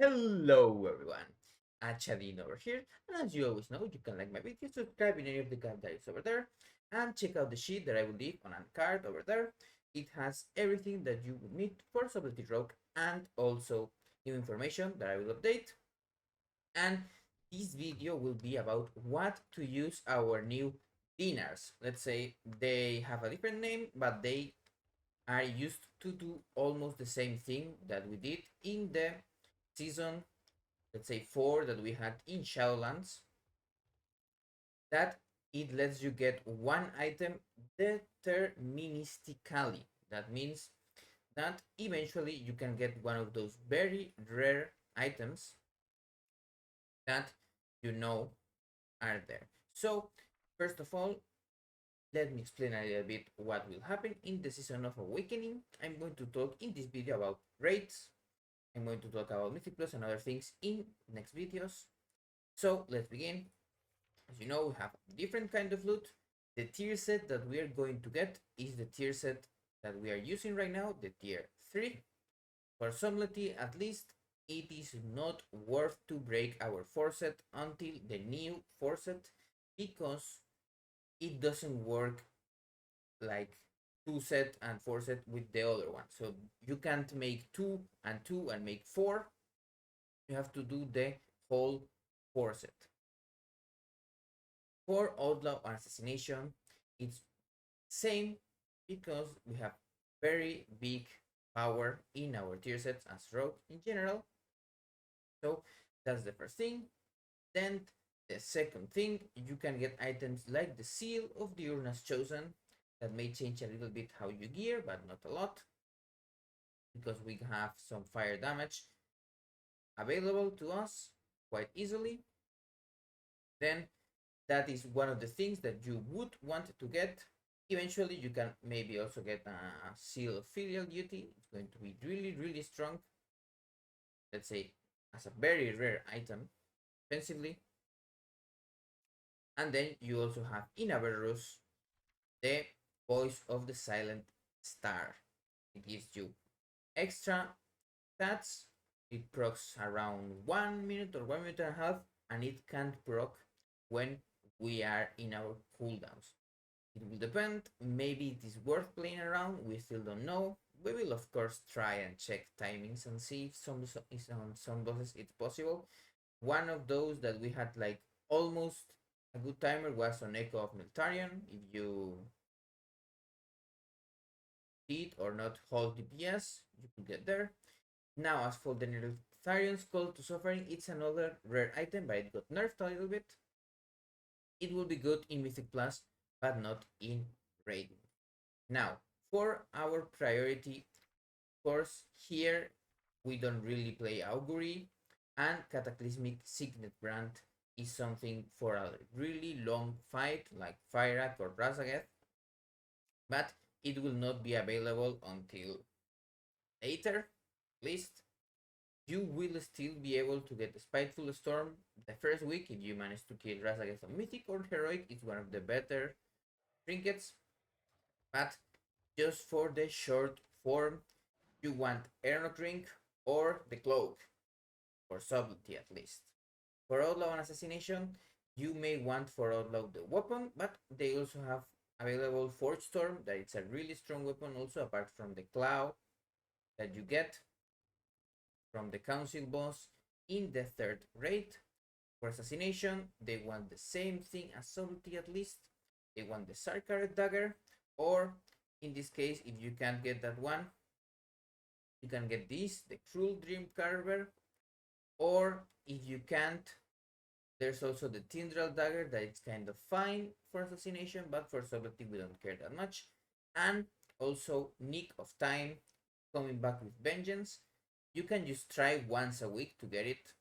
Hello everyone, Hachadino over here, and as you always know, you can like my videos, subscribe in any of the commentaries over there, and check out the sheet that I will leave on a card over there. It has everything that you would need for Sovereignty Rogue and also new information that I will update. And this video will be about what to use our new dinars. Let's say they have a different name, but they are used to do almost the same thing that we did in the season, let's say 4 that we had in Shadowlands, that it lets you get one item deterministically. That means that eventually you can get one of those very rare items that you know are there. So, first of all, let me explain a little bit what will happen in the Season of Awakening. I'm going to talk in this video about raids. I'm going to talk about Mythic Plus and other things in next videos. So let's begin. As you know, we have different kind of loot. The tier set that we are going to get is the tier set that we are using right now, the tier 3. For Somlety, at least, it is not worth to break our 4 set until the new 4 set, because it doesn't work like 2 set and 4 set with the other one. So you can't make 2 and 2 and make 4. You have to do the whole 4 set. For Outlaw and Assassination, it's same, because we have very big power in our tier sets as Rogue in general. So that's the first thing. Then the second thing, you can get items like the Seal of the Urnas Chosen that may change a little bit how you gear, but not a lot, because we have some fire damage available to us quite easily. Then that is one of the things that you would want to get. Eventually, you can maybe also get a Seal of Filial Duty. It's going to be really strong. Let's say as a very rare item, offensively. And then you also have in Averus the Voice of the Silent Star. It gives you extra stats. It procs around 1 minute or 1 minute and a half, and it can't proc when we are in our cooldowns. It will depend. Maybe it is worth playing around. We still don't know. We will of course try and check timings and see if on some bosses it's possible. One of those that we had like almost a good timer was on Echo of Miltarion. If you did or not hold DPS, you could get there. Now, as for the Neltharion's Call to Suffering, it's another rare item, but it got nerfed a little bit. It will be good in Mythic Plus, but not in Raiding. Now, for our priority course, here we don't really play Augury, and Cataclysmic Signet Grant is something for a really long fight like Fireark or Razageth, but it will not be available until later, at least. You will still be able to get the Spiteful Storm the first week if you manage to kill Razageth on Mythic or Heroic. It's one of the better trinkets, but just for the short form, you want Aeronautic Ring or the Cloak, for Subtlety at least. For Outlaw and Assassination, you may want for Outlaw the weapon, but they also have available Forge Storm, that it's a really strong weapon also, apart from the Claw that you get from the Council boss in the third raid. For Assassination, they want the same thing as Subtlety at least. They want the Sarkaret Dagger, or in this case, if you can't get that one, you can get this, the Cruel Dream Carver, or if you can't, there's also the Tindral Dagger that it's kind of fine for Assassination, but for Subtlety we don't care that much. And also Nick of Time, coming back with Vengeance. You can just try once a week to get it.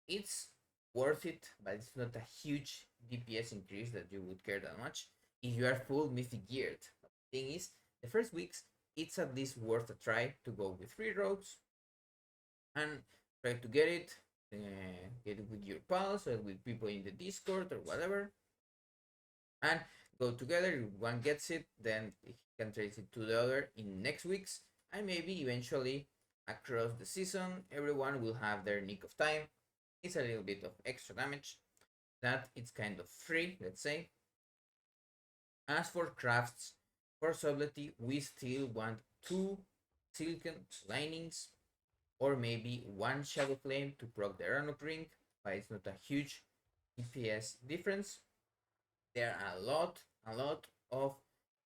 It's worth it, but it's not a huge DPS increase that you would care that much if you are full Mythic geared. But the thing is, the first weeks, it's at least worth a try to go with 3 rogues and try to get it with your pals or with people in the Discord or whatever, and go together. If one gets it, then he can trace it to the other in next weeks, and maybe eventually across the season, everyone will have their nick of time. It's a little bit of extra damage that it's kind of free, let's say. As for crafts, for subtlety, we still want 2 silken linings or maybe 1 shadow flame to proc the Ranok ring, but it's not a huge DPS difference. There are a lot of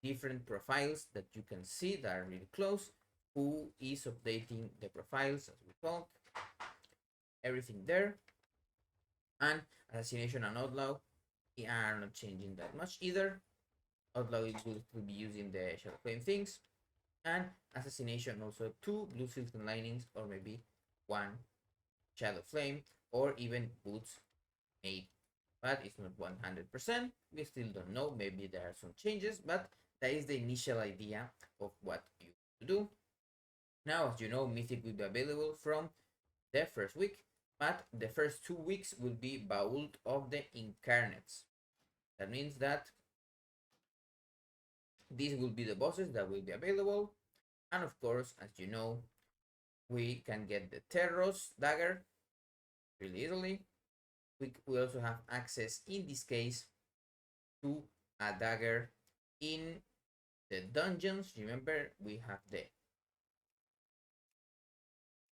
different profiles that you can see that are really close. Who is updating the profiles as we talk? Everything there. And assassination and outlaw are not changing that much either. Outlaw will still be using the shadow flame things, and assassination also 2 blue silken linings or maybe 1 shadow flame or even boots made, but it's not 100%. We still don't know, maybe there are some changes, but that is the initial idea of what you do. Now, as you know, Mythic will be available from the first week, but the first 2 weeks will be Vault of the Incarnates. That means that these will be the bosses that will be available, and of course, as you know, we can get the Terros dagger really easily. We also have access in this case to a dagger in the dungeons. Remember, we have the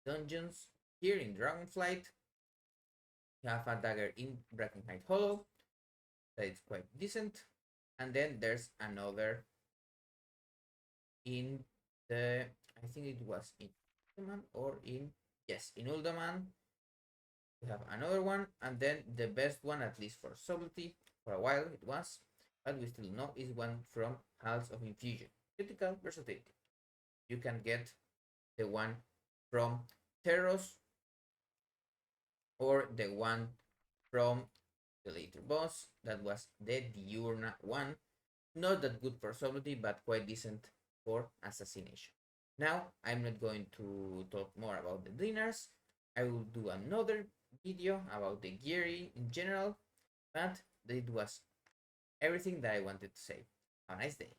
dungeons here in Dragonflight. We have a dagger in Brackenhide Hollow that is quite decent, and then there's another in the, I think it was in Uldaman or in, yes, in Uldaman. We have another one, and then the best one, at least for subtlety, for a while it was, but we still know, is one from Halls of Infusion. Critical versatility. You can get the one from Terros or the one from the later boss. That was the Diurna one. Not that good for subtlety, but quite decent for assassination. Now, I'm not going to talk more about the dinars. I will do another video about the gear in general, but it was everything that I wanted to say. Have a nice day.